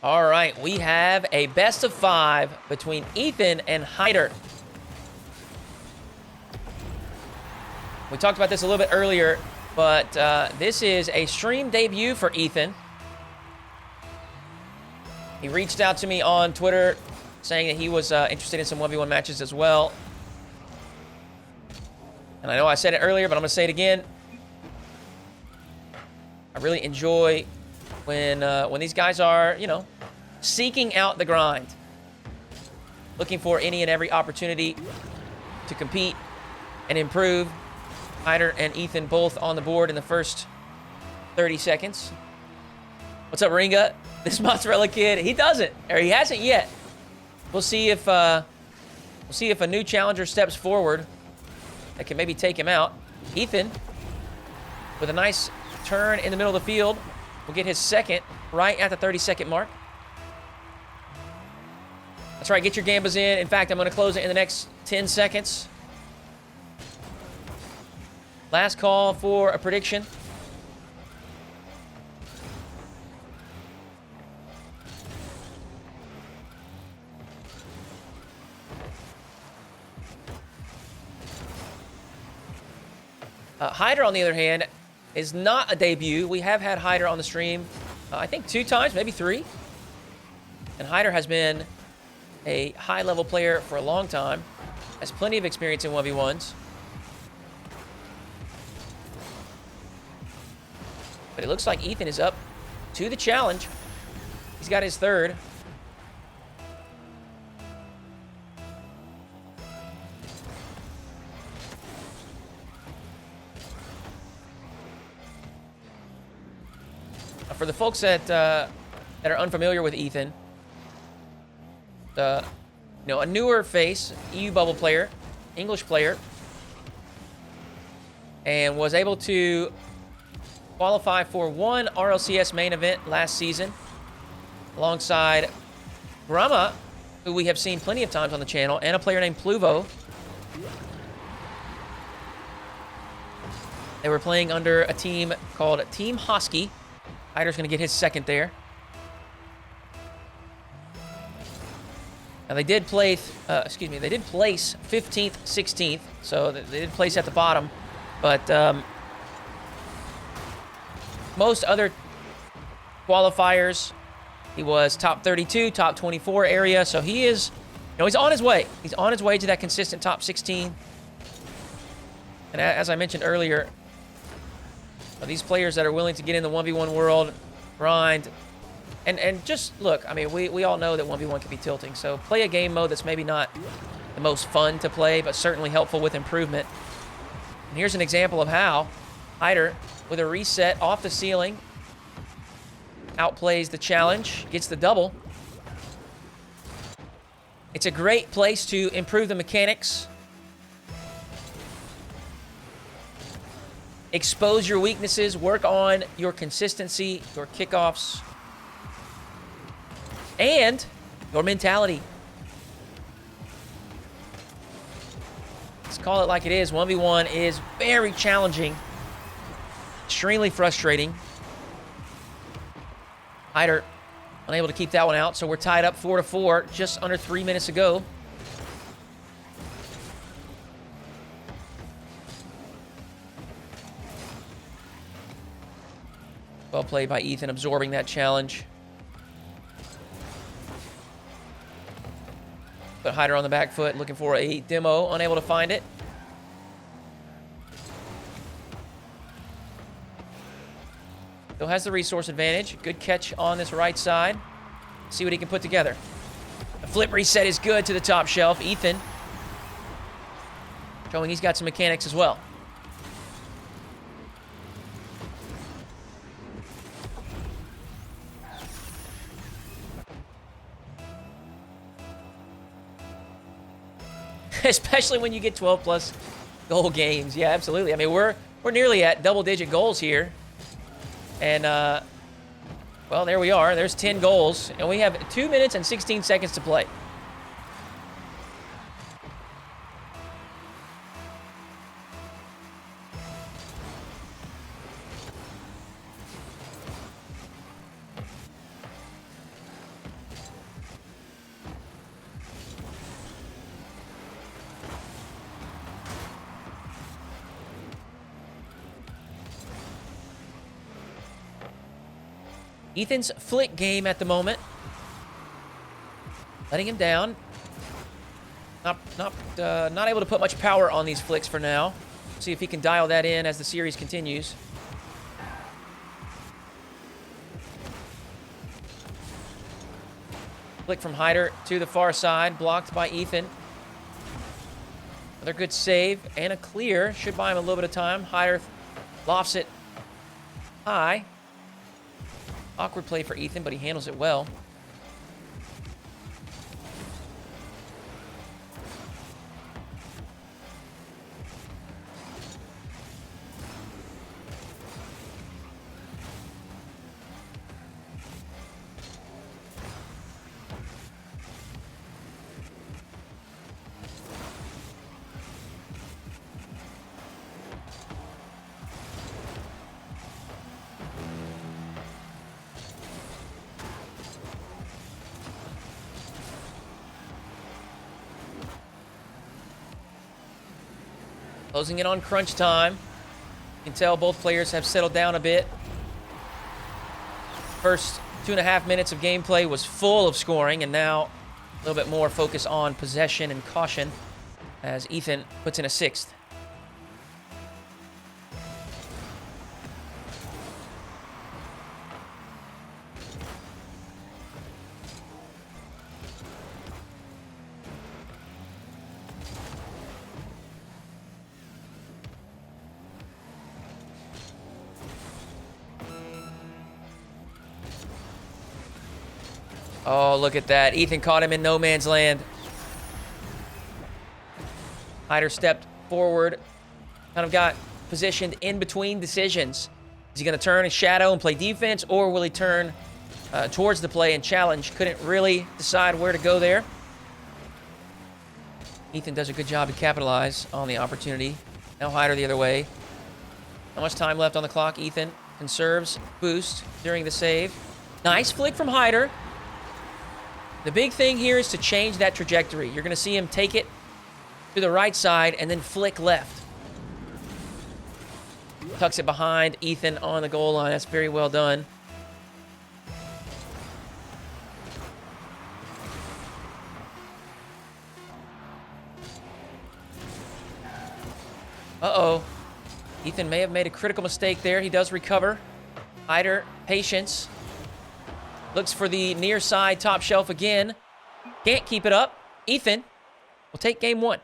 All right, we have a best of 5 between Ethan and Hyderr. We talked about this a little bit earlier, but this is a stream debut for Ethan. He reached out to me on Twitter saying that he was interested in some 1v1 matches as well. And I know I said it earlier, but I'm going to say it again. I really enjoy when these guys are, seeking out the grind. Looking for any and every opportunity to compete and improve. Hyderr and Ethan both on the board in the first 30 seconds. What's up, Ringa? This mozzarella kid, he doesn't, or he hasn't yet. We'll see if a new challenger steps forward that can maybe take him out. Ethan, with a nice turn in the middle of the field, will get his second right at the 30-second mark. That's right, get your gambas in. In fact, I'm going to close it in the next 10 seconds. Last call for a prediction. Hyderr, on the other hand, is not a debut. We have had Hyderr on the stream, I think 2 times, maybe 3. And Hyderr has been a high-level player for a long time. Has plenty of experience in 1v1s. But it looks like Ethan is up to the challenge. He's got his third. For the folks that are unfamiliar with Ethan, a newer face, EU bubble player, English player, and was able to qualify for one RLCS main event last season, alongside Grama, who we have seen plenty of times on the channel, and a player named Pluvo. They were playing under a team called Team Hosky. Hyder's going to get his second there. Now they did place 15th, 16th, so they did place at the bottom, but most other qualifiers, he was top 32, top 24 area, so he is, he's on his way. He's on his way to that consistent top 16. And as I mentioned earlier, these players that are willing to get in the 1v1 world, grind, and just look, I mean, we all know that 1v1 can be tilting, so play a game mode that's maybe not the most fun to play, but certainly helpful with improvement. And here's an example of how Hyderr, with a reset off the ceiling, outplays the challenge, gets the double. It's a great place to improve the mechanics, expose your weaknesses, work on your consistency, your kickoffs, and your mentality. Let's call it like it is. 1v1 is very challenging, extremely frustrating. Hyderr unable to keep that one out, so we're tied up 4-4, just under 3 minutes ago. Well played by Ethan, absorbing that challenge. But Hyderr on the back foot, looking for a demo, unable to find it. Still has the resource advantage. Good catch on this right side. See what he can put together. The flip reset is good to the top shelf. Ethan showing he's got some mechanics as well. Especially when you get 12+ goal games. Yeah, absolutely. I mean, we're nearly at double-digit goals here. And, well, there we are. There's 10 goals. And we have 2 minutes and 16 seconds to play. Ethan's flick game at the moment. Letting him down. Not able to put much power on these flicks for now. See if he can dial that in as the series continues. Flick from Hyderr to the far side, blocked by Ethan. Another good save and a clear. Should buy him a little bit of time. Hyderr lofts it high. Awkward play for Ethan, but he handles it well. Closing in on crunch time. You can tell both players have settled down a bit. First 2.5 minutes of gameplay was full of scoring, and now a little bit more focus on possession and caution as Ethan puts in a sixth. Oh, look at that. Ethan caught him in no man's land. Hyderr stepped forward, kind of got positioned in between decisions. Is he going to turn and shadow and play defense, or will he turn towards the play and challenge? Couldn't really decide where to go there. Ethan does a good job to capitalize on the opportunity. Now Hyderr the other way. Not much time left on the clock. Ethan conserves boost during the save. Nice flick from Hyderr. The big thing here is to change that trajectory. You're going to see him take it to the right side and then flick left. Tucks it behind Ethan on the goal line. That's very well done. Uh-oh. Ethan may have made a critical mistake there. He does recover. Hyderr, patience. Looks for the near side top shelf again. Can't keep it up. Ethan will take game one.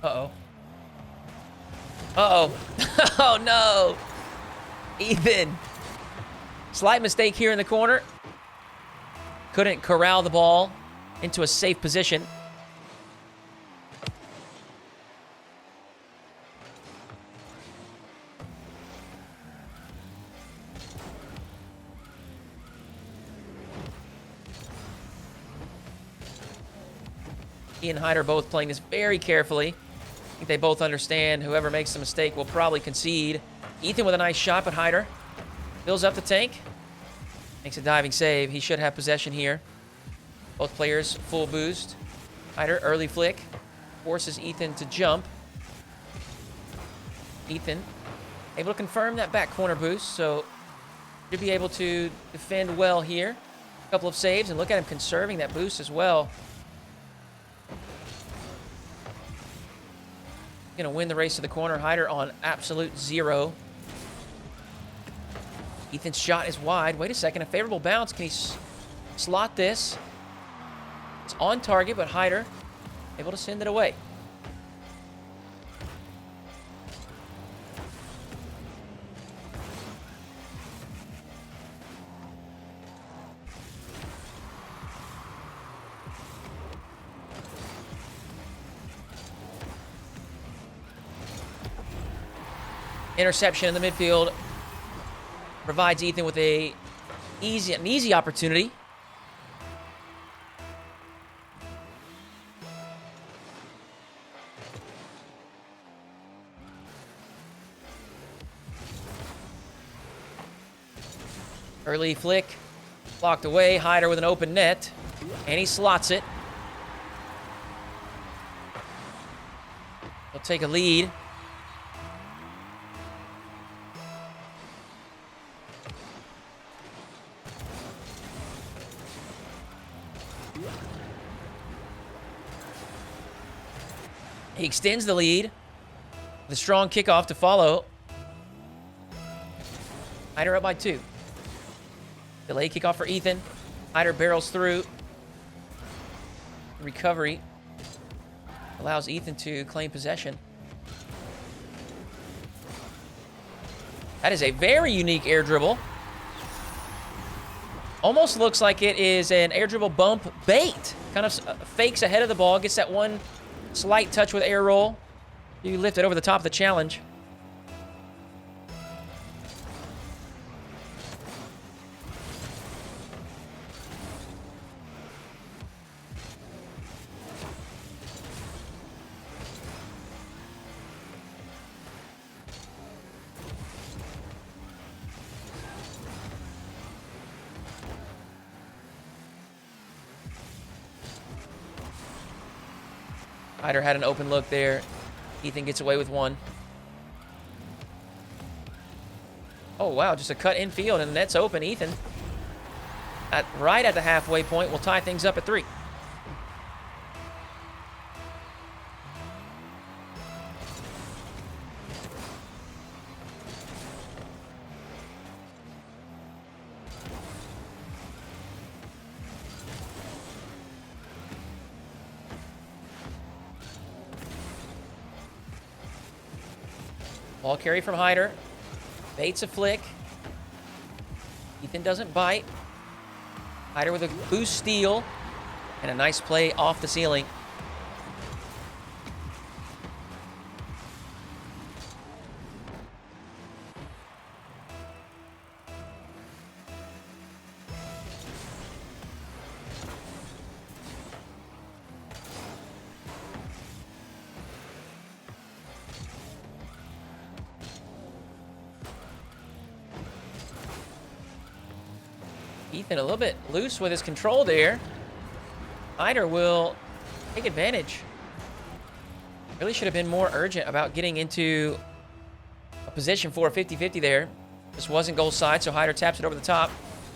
Uh-oh. Uh-oh. Oh, no. Ethan. Slight mistake here in the corner. Couldn't corral the ball into a safe position. He and Hyderr both playing this very carefully. I think they both understand whoever makes the mistake will probably concede. Ethan with a nice shot, but Hyderr fills up the tank. Makes a diving save. He should have possession here. Both players full boost. Hyderr, early flick. Forces Ethan to jump. Ethan able to confirm that back corner boost, so should be able to defend well here. A couple of saves, and look at him conserving that boost as well. Going to win the race to the corner. Hyderr on absolute zero. Ethan's shot is wide. Wait a second. A favorable bounce. Can he slot this? It's on target, but Hyderr able to send it away. interception in the midfield provides Ethan with an easy opportunity. Early flick, blocked away. Hyderr with an open net, and he slots it. He'll take a lead. He extends the lead with a strong kickoff to follow. Hyderr up by 2. Delay kickoff for Ethan. Hyderr barrels through. Recovery allows Ethan to claim possession. That is a very unique air dribble. Almost looks like it is an air dribble bump bait. Kind of fakes ahead of the ball, gets that one slight touch with air roll. You lift it over the top of the challenge. Hyderr had an open look there. Ethan gets away with one. Oh, wow, just a cut infield, and the net's open. Ethan, right at the halfway point, will tie things up at 3. Ball carry from Hyderr. Baits a flick. Ethan doesn't bite. Hyderr with a boost steal. And a nice play off the ceiling. Ethan a little bit loose with his control there. Hyderr will take advantage. Really should have been more urgent about getting into a position for a 50-50 there. This wasn't goal side, so Hyderr taps it over the top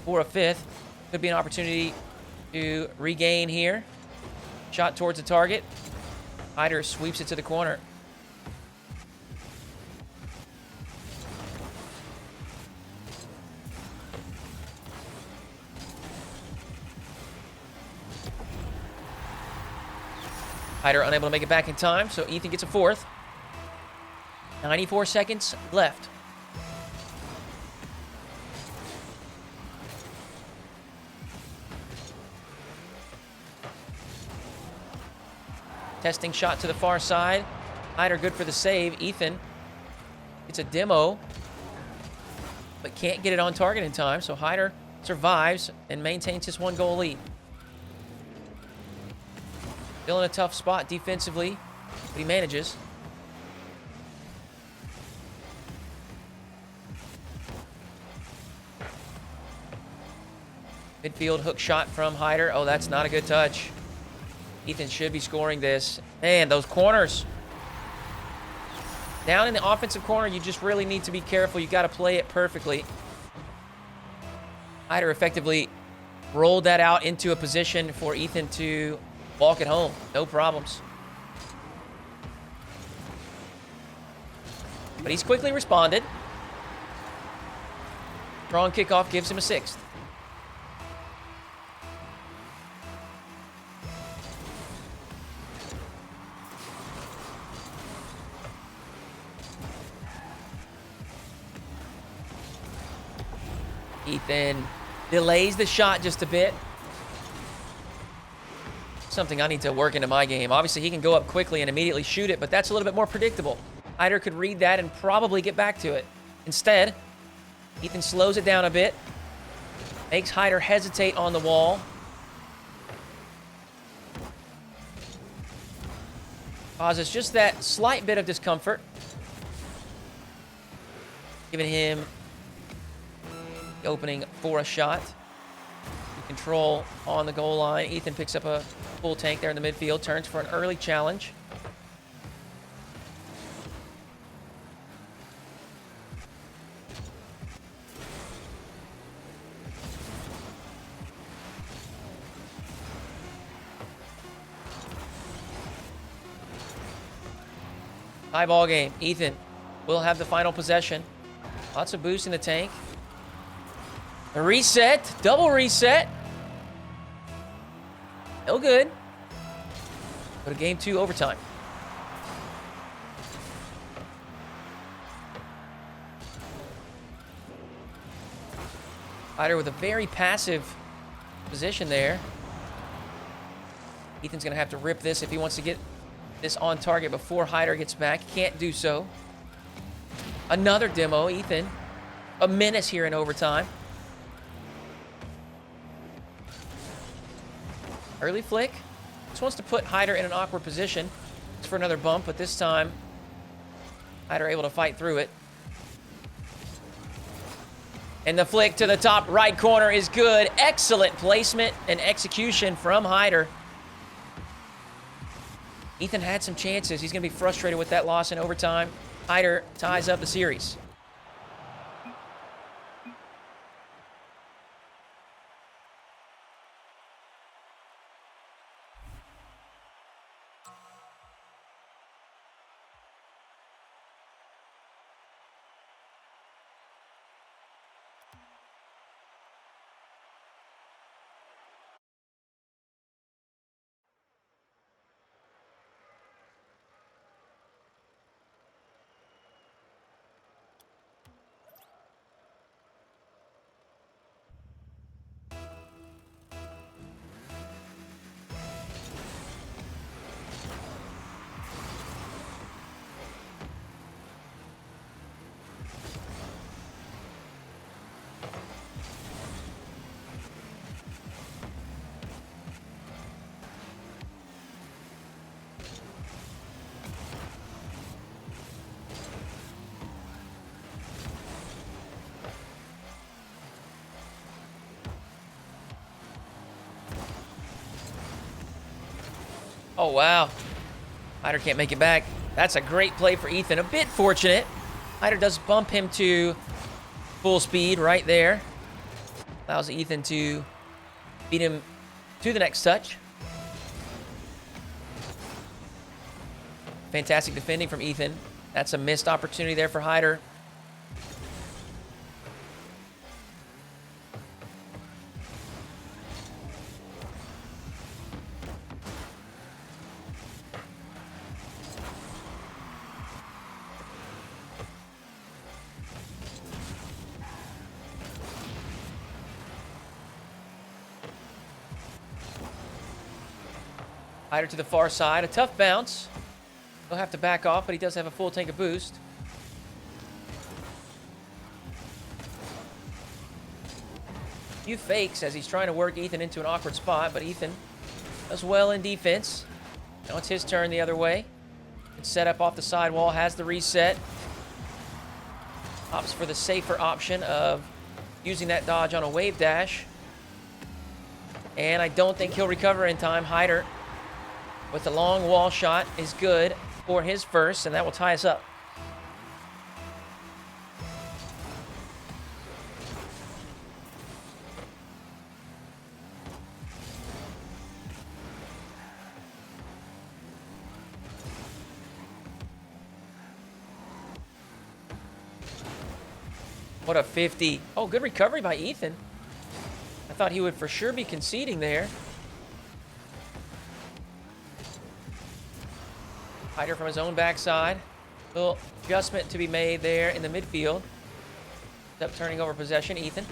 for a 5th. Could be an opportunity to regain here. Shot towards the target. Hyderr sweeps it to the corner. Hyderr unable to make it back in time, so Ethan gets a 4th. 94 seconds left. Testing shot to the far side. Hyderr good for the save. Ethan gets a demo, but can't get it on target in time, so Hyderr survives and maintains his 1-goal lead. Still in a tough spot defensively, but he manages. Midfield hook shot from Hyderr. Oh, that's not a good touch. Ethan should be scoring this. Man, those corners. Down in the offensive corner, you just really need to be careful. You got to play it perfectly. Hyderr effectively rolled that out into a position for Ethan to walk it home. No problems. But he's quickly responded. Strong kickoff gives him a 6th. Ethan delays the shot just a bit. Something I need to work into my game. Obviously, he can go up quickly and immediately shoot it, but that's a little bit more predictable. Hyderr could read that and probably get back to it. Instead, Ethan slows it down a bit, makes Hyderr hesitate on the wall. Causes just that slight bit of discomfort, giving him the opening for a shot. Control on the goal line. Ethan picks up a full tank there in the midfield, turns for an early challenge. High ball game. Ethan will have the final possession. Lots of boost in the tank. A reset. Double reset. No good. Go to game 2 overtime. Hyderr with a very passive position there. Ethan's going to have to rip this if he wants to get this on target before Hyderr gets back. Can't do so. Another demo. Ethan, a menace here in overtime. Early flick. Just wants to put Hyderr in an awkward position. It's for another bump, but this time Hyderr able to fight through it. And the flick to the top right corner is good. Excellent placement and execution from Hyderr. Ethan had some chances. He's going to be frustrated with that loss in overtime. Hyderr ties up the series. Oh, wow. Hyderr can't make it back. That's a great play for Ethan. A bit fortunate. Hyderr does bump him to full speed right there. Allows Ethan to beat him to the next touch. Fantastic defending from Ethan. That's a missed opportunity there for Hyderr. Hyderr to the far side. A tough bounce. He'll have to back off, but he does have a full tank of boost. A few fakes as he's trying to work Ethan into an awkward spot, but Ethan does well in defense. Now it's his turn the other way. It's set up off the sidewall, has the reset. Opts for the safer option of using that dodge on a wave dash. And I don't think he'll recover in time. Hyderr with the long wall shot is good for his first, and that will tie us up. What a 50. Oh, good recovery by Ethan. I thought he would for sure be conceding there. Hyderr from his own backside. Little adjustment to be made there in the midfield. Up turning over possession, Ethan.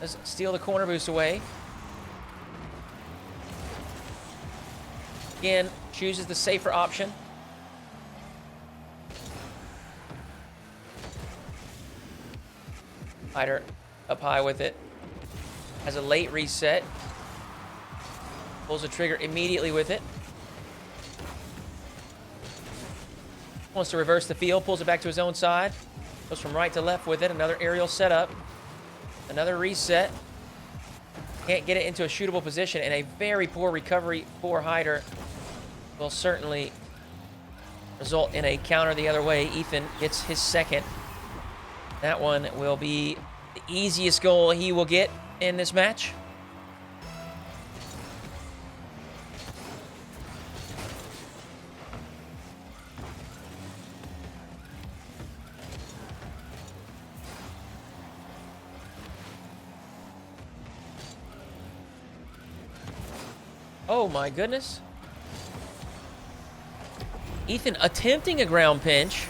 Does steal the corner boost away. again chooses the safer option. Hyderr up high with it. Has a late reset. Pulls the trigger immediately with it. Wants to reverse the field. Pulls it back to his own side. Goes from right to left with it. Another aerial setup. Another reset. Can't get it into a shootable position. And a very poor recovery for Hyderr will certainly result in a counter the other way. Ethan gets his second. That one will be the easiest goal he will get in this match. Oh my goodness. Ethan attempting a ground pinch.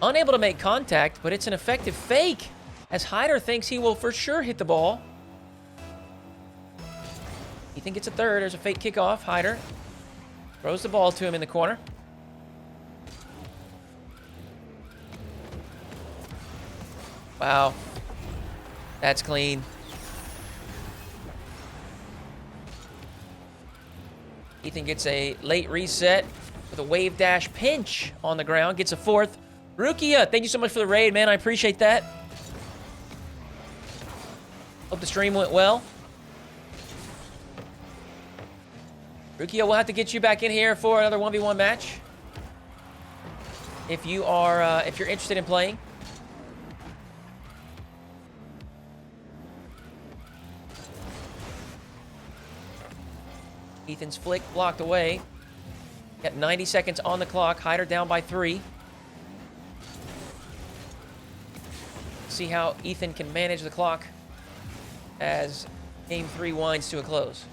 Unable to make contact, but it's an effective fake, as Hyderr thinks he will for sure hit the ball. Ethan gets a third. There's a fake kickoff. Hyderr throws the ball to him in the corner. Wow. That's clean. Ethan gets a late reset with a wave dash pinch on the ground. Gets a fourth. Rukia, thank you so much for the raid, man. I appreciate that. Hope the stream went well. Rukia, we'll have to get you back in here for another 1v1 match. If you are, if you're interested in playing. Ethan's flick blocked away. Got 90 seconds on the clock. Hyderr down by 3. See how Ethan can manage the clock as game 3 winds to a close.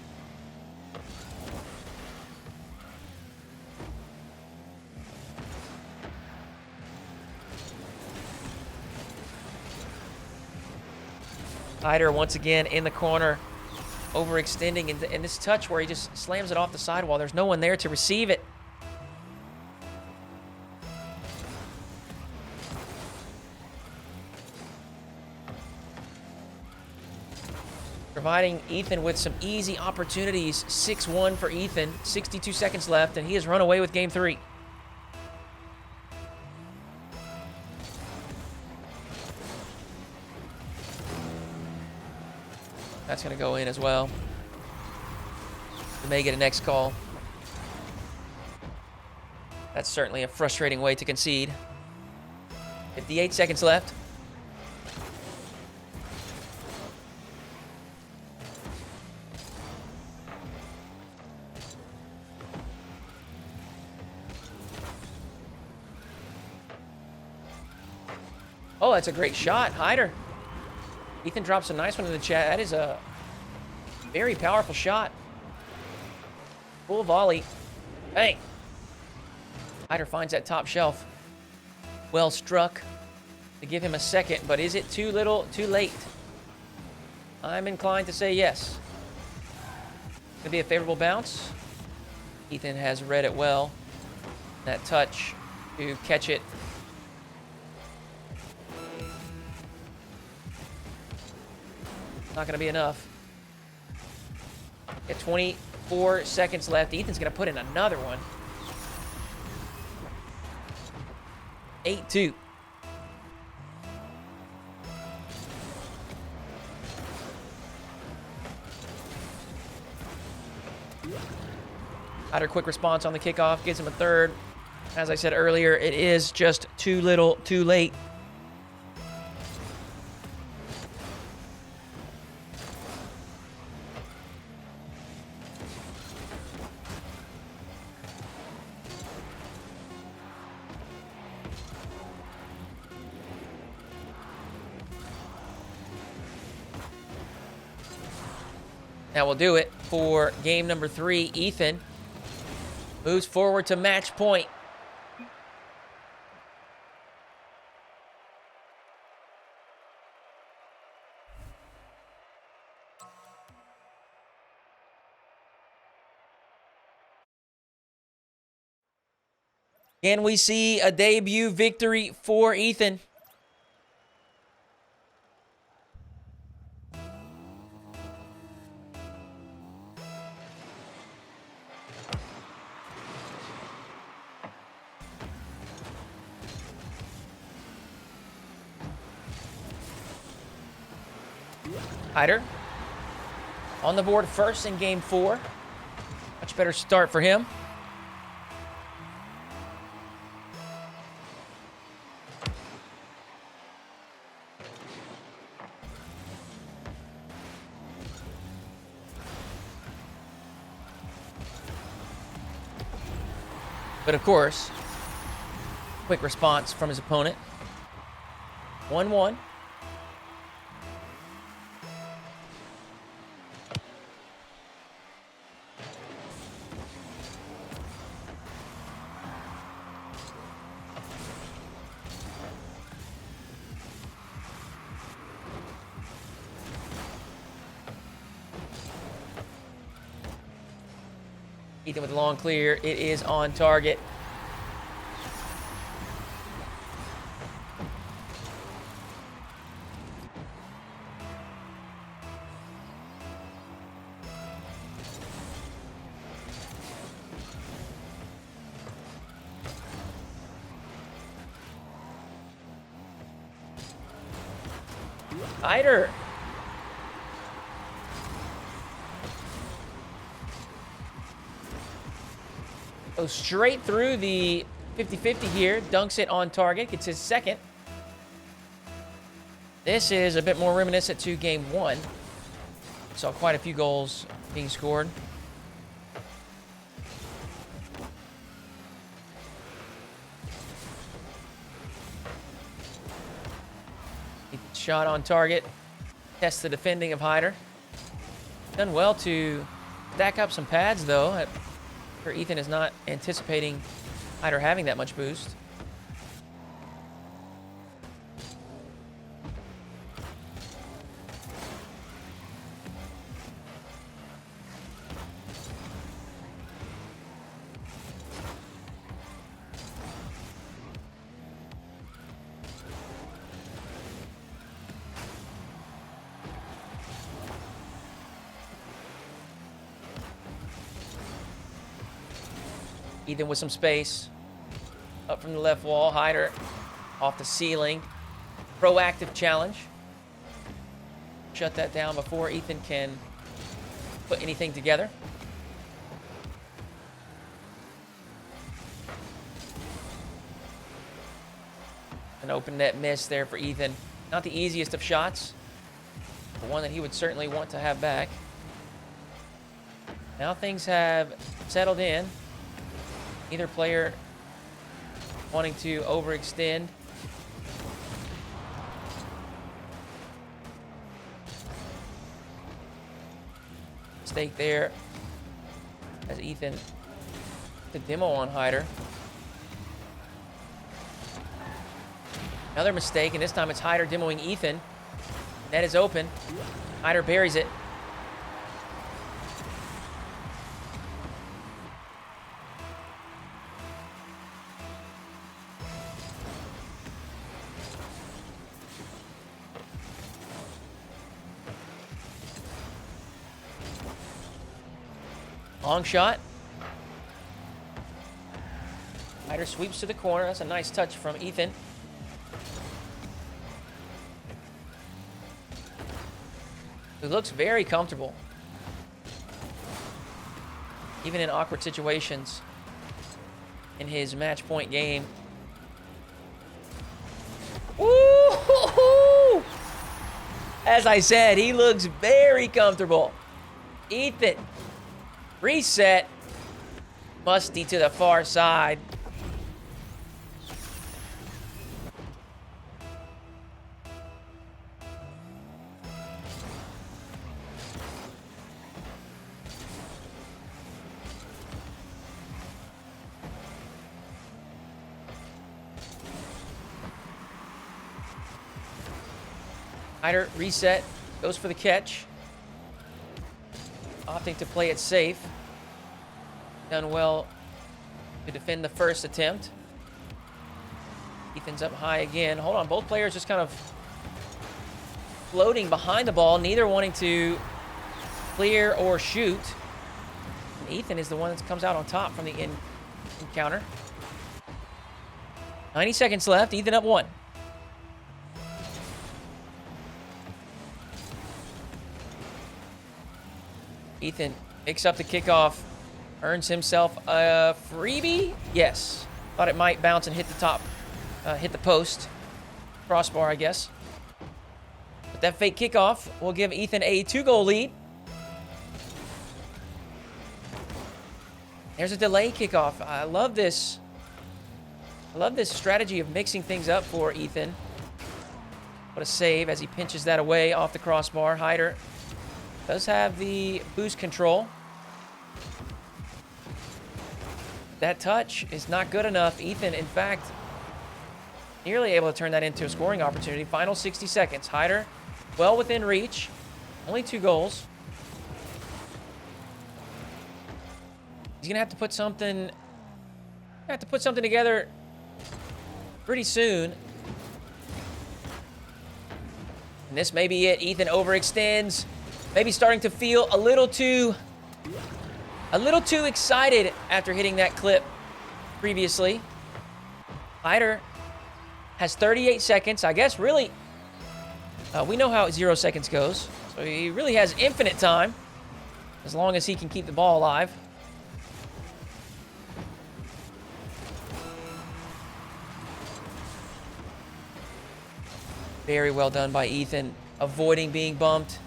Hyderr once again in the corner, overextending in this touch where he just slams it off the sidewall. There's no one there to receive it. Providing Ethan with some easy opportunities. 6-1 for Ethan. 62 seconds left, and he has run away with game 3. That's going to go in as well. We may get a next call. That's certainly a frustrating way to concede. 58 seconds left. Oh, that's a great shot, Hyderr. Ethan drops a nice one in the chat. That is a very powerful shot. Full volley. Bang. Hyderr finds that top shelf. Well struck to give him a second, but is it too little, too late? I'm inclined to say yes. Gonna be a favorable bounce. Ethan has read it well. That touch to catch it. Not going to be enough. At 24 seconds left, Ethan's going to put in another one. 8-2. Hyderr quick response on the kickoff, gives him a third. As I said earlier, it is just too little, too late. That will do it for game number 3. Ethan moves forward to match point. Can we see a debut victory for Ethan? Hyderr on the board first in game 4. Much better start for him. But of course, quick response from his opponent. 1-1. Ethan with a long clear. It is on target. Hyderr. Goes straight through the 50-50 here. Dunks it on target. Gets his second. This is a bit more reminiscent to game 1. Saw quite a few goals being scored. Shot on target. Test the defending of Hyderr. Done well to stack up some pads, though. Ethan is not anticipating Hyderr having that much boost. Ethan with some space. Up from the left wall. Hyderr off the ceiling. Proactive challenge. Shut that down before Ethan can put anything together. An open net miss there for Ethan. Not the easiest of shots, but one that he would certainly want to have back. Now things have settled in. Either player wanting to overextend. Mistake there as Ethan the demo on Hyderr. Another mistake, and this time it's Hyderr demoing Ethan. Net is open. Hyderr buries it. Long shot. Hyderr sweeps to the corner. That's a nice touch from Ethan. He looks very comfortable. Even in awkward situations in his match point game. Woo-hoo-hoo! As I said, he looks very comfortable. Ethan. Reset. Musty to the far side. Hyderr reset. Goes for the catch. Opting to play it safe. Done well to defend the first attempt. Ethan's up high again. Hold on, both players just kind of floating behind the ball, neither wanting to clear or shoot. And Ethan is the one that comes out on top from the encounter. 90 seconds left. Ethan up 1. Ethan picks up the kickoff. Earns himself a freebie? Yes. Thought it might bounce and hit the top. Hit the post. Crossbar, I guess. But that fake kickoff will give Ethan a 2-goal lead. There's a delay kickoff. I love this. I love this strategy of mixing things up for Ethan. What a save as he pinches that away off the crossbar. Hyderr does have the boost control. That touch is not good enough. Ethan, in fact, nearly able to turn that into a scoring opportunity. Final 60 seconds. Hyderr, well within reach. Only 2 goals. He's gonna have to put something. Together pretty soon. And this may be it. Ethan overextends. Maybe starting to feel a little too excited after hitting that clip previously. Hyderr has 38 seconds. I guess really, we know how 0 seconds goes. So he really has infinite time as long as he can keep the ball alive. Very well done by Ethan, avoiding being bumped.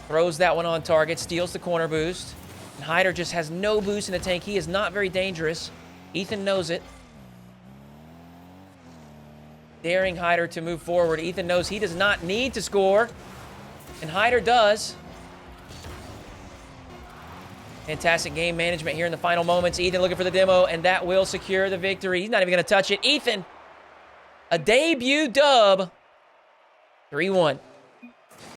Throws that one on target, steals the corner boost. And Hyderr just has no boost in the tank. He is not very dangerous. Ethan knows it. Daring Hyderr to move forward. Ethan knows he does not need to score. And Hyderr does. Fantastic game management here in the final moments. Ethan looking for the demo, and that will secure the victory. He's not even going to touch it. Ethan, a debut dub. 3-1.